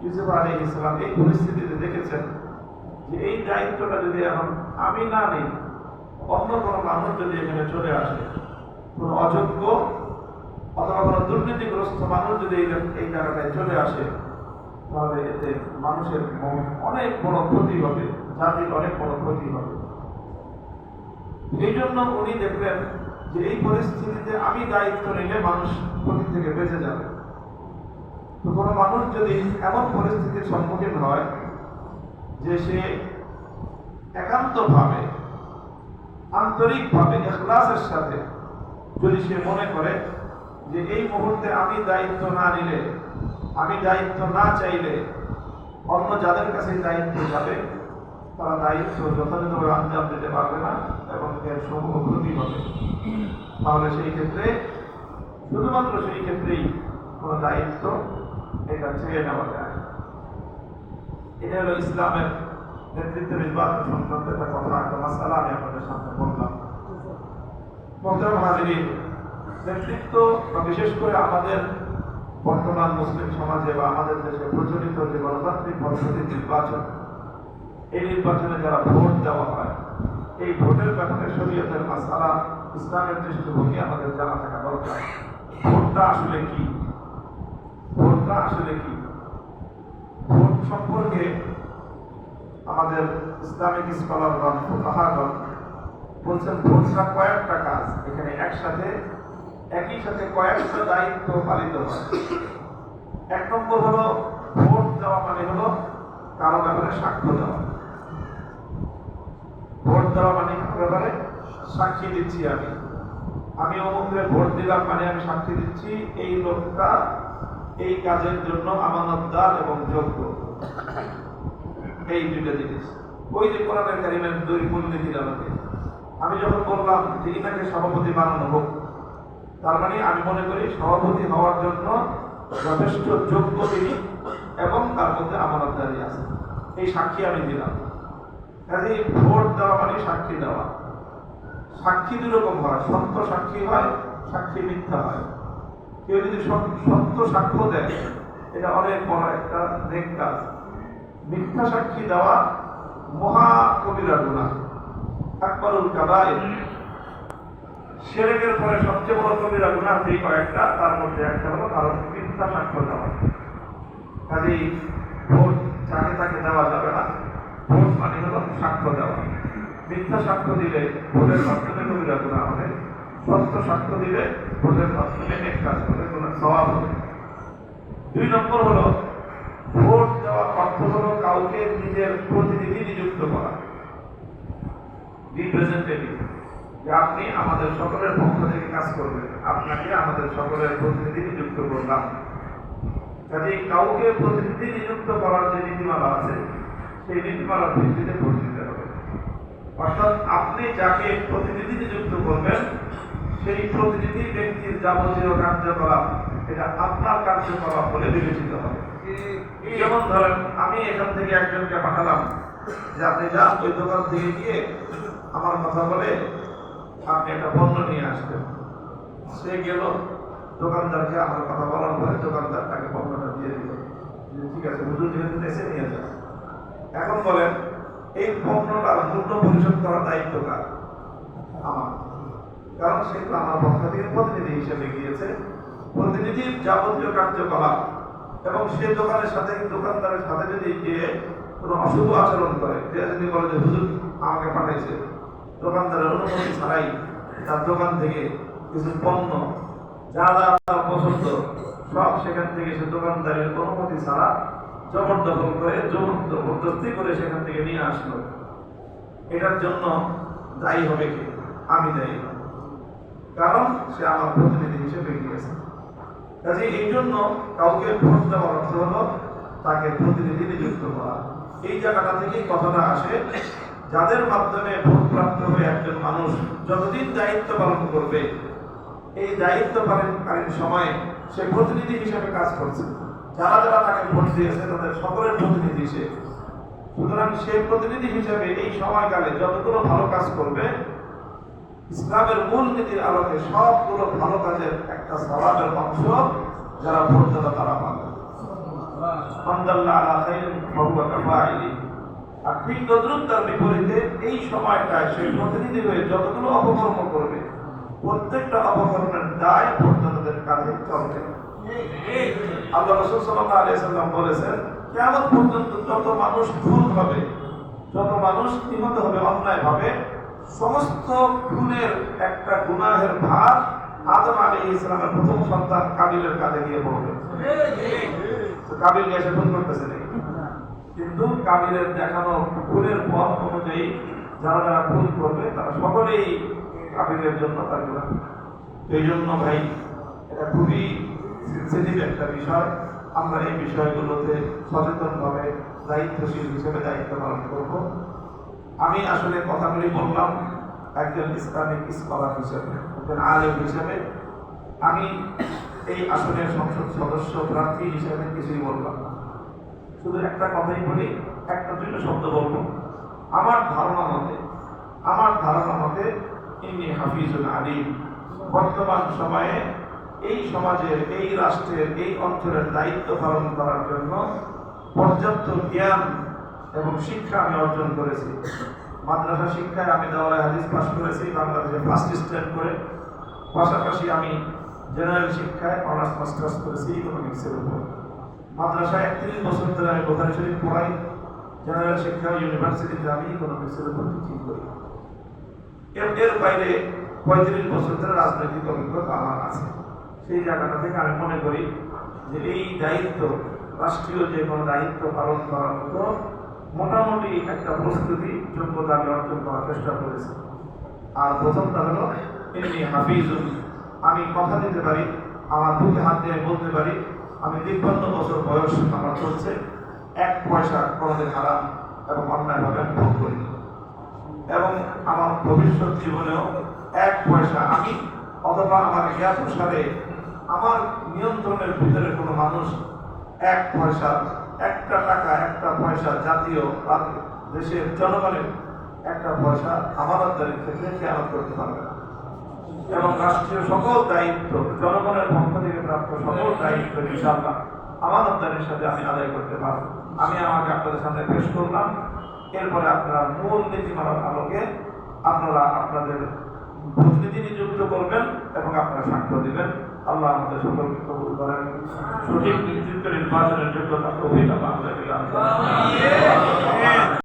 ইউসুফ আলাইহিস সালাম এই পরিস্থিতিতে দেখেছেন যে এই দায়িত্বটা যদি এখন আমি না নিই, অন্য কোনো মানুষ যদি এখানে চলে আসে, কোনো অযোগ্য অথবা কোনো দুর্নীতিগ্রস্ত মানুষ যদি এই জায়গাটায় চলে আসে, তাহলে এতে মানুষের অনেক বড় ক্ষতি হবে, জাতির অনেক বড় ক্ষতি হবে। এই জন্য উনি দেখলেন যে এই পরিস্থিতিতে আমি দায়িত্ব নিলে মানুষ ক্ষতি থেকে বেঁচে যাবে। তো কোনো মানুষ যদি এমন পরিস্থিতির সম্মুখীন হয় যে সে একান্তভাবে আন্তরিকভাবে ইখলাসের সাথে যদি সে মনে করে যে এই মুহূর্তে আমি দায়িত্ব না নিলে, আমি দায়িত্ব না চাইলে অন্য যাদের কাছে দায়িত্ব যাবে, তারা দায়িত্ব যথাযথভাবে আঞ্জাম দিতে পারবে না এবং এর সমূহ ক্ষতি হবে, তাহলে সেই ক্ষেত্রে শুধুমাত্র সেই ক্ষেত্রেই কোনো দায়িত্ব এটা ছেড়ে নেওয়া যায়। এটা হলো ইসলামের নেতৃত্ব নির্বাচন সংক্রান্ত একটা কথা, একটা মাসালা আমি আপনাদের সামনে বললাম। মোহতারাম হাজিরিন, নেতৃত্ব বিশেষ করে আমাদের বর্তমান মুসলিম সমাজে বা আমাদের দেশে প্রচলিত যে গণতান্ত্রিক পদ্ধতির নির্বাচন, এই নির্বাচনে যারা ভোট দেওয়া হয়, এই ভোটের ব্যাপারে শরীয়তের মাসালা, ইসলামের দৃষ্টিভঙ্গি আমাদের জানা থাকা দরকার। ভোটটা আসলে কি? ভোটটা আসলে কি? ভোট সম্পর্কে আমাদের ইসলামিক স্কলারগণ, ফুকাহাগণ বলছেন ভোটটা কয়েকটা কাজ, এখানে একই সাথে কয়েকটা দায়িত্ব পালিত হয়। এক নম্বর হলো ভোট দেওয়া মানে হলো কারো ব্যাপারে সাক্ষ্য দেওয়া। ভোট দেওয়া মানে কারো ব্যাপারে সাক্ষী দিচ্ছি, আমি অমুককে ভোট দিলাম মানে আমি সাক্ষী দিচ্ছি এই লোকটা এই কাজের জন্য আমানতদার এবং যোগ্য। এই দুইটা জিনিস। ওই যে কোরআনের কারিমের দুই মূলনীতি আমাকে, আমি যখন বললাম যে ইনাকে সভাপতি বানানো হোক, তার মানে আমি মনে করি সভাপতি হওয়ার জন্য যথেষ্ট যোগ্য তিনি এবং তার মধ্যে আমানতদারি আছে, এই সাক্ষী আমি দিলাম। কাজে ভোট দেওয়া মানে সাক্ষী দেওয়া। সাক্ষী দুই রকম হয়, সত্য সাক্ষী হয়, সাক্ষী মিথ্যা হয়। কেউ যদি সত্য সাক্ষ্য দেয়, এটা অনেক বড় একটা নেক কাজ। মিথ্যা সাক্ষী দেওয়া মহা কবিরা গুনাহ, আকবারুল কাবায়ের। শিরকের পরে সবচেয়ে বড় কবিরা গুনাহ যে কয়েকটা, তার মধ্যে একটা হলো কারণ মিথ্যা সাক্ষ্য দেওয়া। কাজেই ভোট যাকে তাকে দেওয়া যাবে না। ভোট মানে হলো সাক্ষ্য দেওয়া। মিথ্যা সাক্ষ্য দিলে ভোটের মাধ্যমে কবিরা গুনাহ হবে, সত্য সাক্ষ্য দিলে ভোটের মাধ্যমে নেক কাজ হবে, গুনাহ সওয়াব হবে। দুই নম্বর হলো ভোট দেওয়ার অর্থ হলো কাউকে নিজের প্রতিনিধি নিযুক্ত করা, রিপ্রেজেন্টেটিভ, যে আপনি আমাদের সকলের পক্ষ থেকে কাজ করবেন, আপনাকে আমাদের সকলের প্রতিনিধি নিযুক্ত করলাম। কাজে কাউকে প্রতিনিধি নিযুক্ত করার যে নীতিমালা আছে, সেই নীতিমালার ভিত্তিতে ভোট দিতে হবে। অর্থাৎ আপনি যাকে প্রতিনিধি নিযুক্ত করবেন, সেই প্রতিনিধি ব্যক্তির যাবতীয় কার্যকলাপ এটা আপনার কার্যকলাপ বলে বিবেচিত হবে। যেমন ধরেন, আমি এখান থেকে একজনকে পাঠালাম যে আপনি যান ওই দোকান থেকে গিয়ে আমার কথা বলে আপনি একটা পণ্য নিয়ে আসবেন। সে গেল, দোকানদারকে আমার কথা বলার পরে দোকানদার তাকে পণ্যটা দিয়ে দিল, ঠিক আছে হুজুর যেহেতু এসে নিয়ে যান। এখন বলেন এই পণ্যটার মূল্য পরিশোধ করার দায়িত্ব কার? আমার। কারণ সে তো আমার পক্ষ থেকে প্রতিনিধি হিসেবে গিয়েছে। প্রতিনিধির যাবতীয় কার্যকলাপ এবং সে দোকানের সাথে, দোকানদারের সাথে যদি গিয়ে কোনো অশুভ আচরণ করে, যে যদি বলে যে হুজুর আমাকে পাঠাইছে, দোকানদারের অনুমতি ছাড়াই তার দোকান থেকে কিছু পণ্য যা যা তার পছন্দ সব সেখান থেকে সে দোকানদারের অনুমতি ছাড়া জবরদখল করে, জবরদস্তি করে সেখান থেকে নিয়ে আসলো, এটার জন্য দায়ী হবে কি? আমি দায়ী, কারণ সে আমার প্রতিনিধি হিসেবে গিয়েছে। কাজে এই জন্য কাউকে ভোট দেওয়ার অর্থ হলো তাকে প্রতিনিধি নিযুক্ত করা। এই জায়গাটা থেকেই কথাটা আসে, যাদের মাধ্যমে ভোট প্রাপ্ত হয়ে একজন মানুষ যতদিন দায়িত্ব পালন করবে, এই দায়িত্ব পালনকালীন সময়ে সে প্রতিনিধি হিসেবে কাজ করছে। যারা যারা তাকে ভোট দিয়েছে তাদের সকলের প্রতিনিধি সে। সুতরাং সে প্রতিনিধি হিসেবে এই সময়কালে যতগুলো ভালো কাজ করবে, ইসলামের মূল নীতির আলোকে সবগুলো ভালো কাজের একটা সওয়াবের অংশ যারা ভোট দেবে তারা পাবে। মানদাল্লা আলা খাইরিন ফাহুয়া কাফাইলি। আর ঠিক তদ্রুপ তার বিপরীতে এই সময়টায় সে প্রতিনিধি হয়ে যতগুলো অপকর্ম করবে প্রত্যেকটা অপকর্মের দায় তাদের কাঁধে চলবে। আল্লাহ রাসূল সাল্লাল্লাহু আলাইহি সাল্লাম বলেছেন, কিয়ামত পর্যন্ত যত মানুষ খুন হবে, যত মানুষ নিহত হবে অন্যায় ভাবে, সমস্ত খুনের একটা গুনাহের ভার আদম আলাইহিস সালামের প্রথম সন্তান কাবিলের কাঁধে গিয়ে পড়বে। কাবিল এসে খুন করতেছে না, কিন্তু কাবিলের দেখানো খুনের পথ অনুযায়ী যারা যারা খুন করবে তারা সকলেই কাবিলের জন্য তার গুনাহ। এই জন্য ভাই এটা খুবই সেনসিটিভ একটা বিষয়। আমরা এই বিষয়গুলোতে সচেতনভাবে দায়িত্বশীল হিসেবে দায়িত্ব পালন করব। আমি আসলে কথাগুলি বললাম একজন ইসলামিক স্কলার হিসেবে, একজন আলেম হিসেবে। আমি এই আসনের সংসদ সদস্য প্রার্থী হিসেবে কিছুই বললাম না, শুধু একটা কথাই বলি, একটা দুটো শব্দ বলবো। আমার ধারণা মতে ইন্নী হাফিজুল আলিম। বর্তমান সময়ে এই সমাজের, এই রাষ্ট্রের, এই অঞ্চলের দায়িত্ব পালন করার জন্য পর্যাপ্ত জ্ঞান এবং শিক্ষা আমি অর্জন করেছি। মাদ্রাসা শিক্ষায় আমি দাওরায়ে হাদিস পাস করেছি, বাংলাদেশে ফার্স্ট স্ট্যান্ড করে। পাশাপাশি আমি জেনারেল শিক্ষায় অনার্স মাস্টার্স করেছি ইকোনমিক্সের উপর। মাদ্রাসায় 31 বছর ধরে আমি বুখারী শরীফ পড়াই। জেনারেল শিক্ষা ইউনিভার্সিটিতে আমি ইকোনমিক্সের উপর টিচিং করি। এর বাইরে 35 বছর ধরে রাজনৈতিক অভিজ্ঞতা আমার আছে। সেই জায়গাটা থেকে আমি মনে করি যে এই দায়িত্ব, রাষ্ট্রীয় যে কোনো দায়িত্ব পালন করার মতো মোটামুটি একটা প্রস্তুতি যোগ্যতা আমি অর্জন করার চেষ্টা করেছি। আর প্রথমটা হলো এমনি হাফিজুল। আমি কথা দিতে পারি, আমার বুকে হাত দিয়ে বলতে পারি, আমি 53 বছর বয়স আমার চলছে, 1 পয়সা কোনোদিন হারাম এবং অন্যায়ভাবে আমি ভোগ করি, এবং আমার ভবিষ্যৎ জীবনেও 1 পয়সা আমি অথবা আমার জ্ঞাত সারে আমার নিয়ন্ত্রণের ভিতরে কোনো মানুষ 1 পয়সা, একটা টাকা, একটা পয়সা জাতীয় দেশের জনগণের একটা পয়সা আমানতদারির ক্ষেত্রে খেয়াল করতে পারবে না। এবং রাষ্ট্রীয় সকল দায়িত্ব, জনগণের পক্ষ থেকে প্রাপ্ত সকল দায়িত্ব ইনশাআল্লাহ আমানতদারির সাথে আমি আদায় করতে পারব। আমি আমাকে আপনাদের সামনে পেশ করলাম। এরপরে আপনারা মূল নীতিমালার আলোকে আপনারা আপনাদের প্রতিনিধি নিযুক্ত করবেন এবং আপনারা সাক্ষ্য দিবেন। আল্লাহ আমাদের সকলকে কবুল করেন। সঠিক নেতৃত্ব নির্বাচনের যোগ্যতা তৌফিক আল্লাহ আমাদেরকে দান করেন।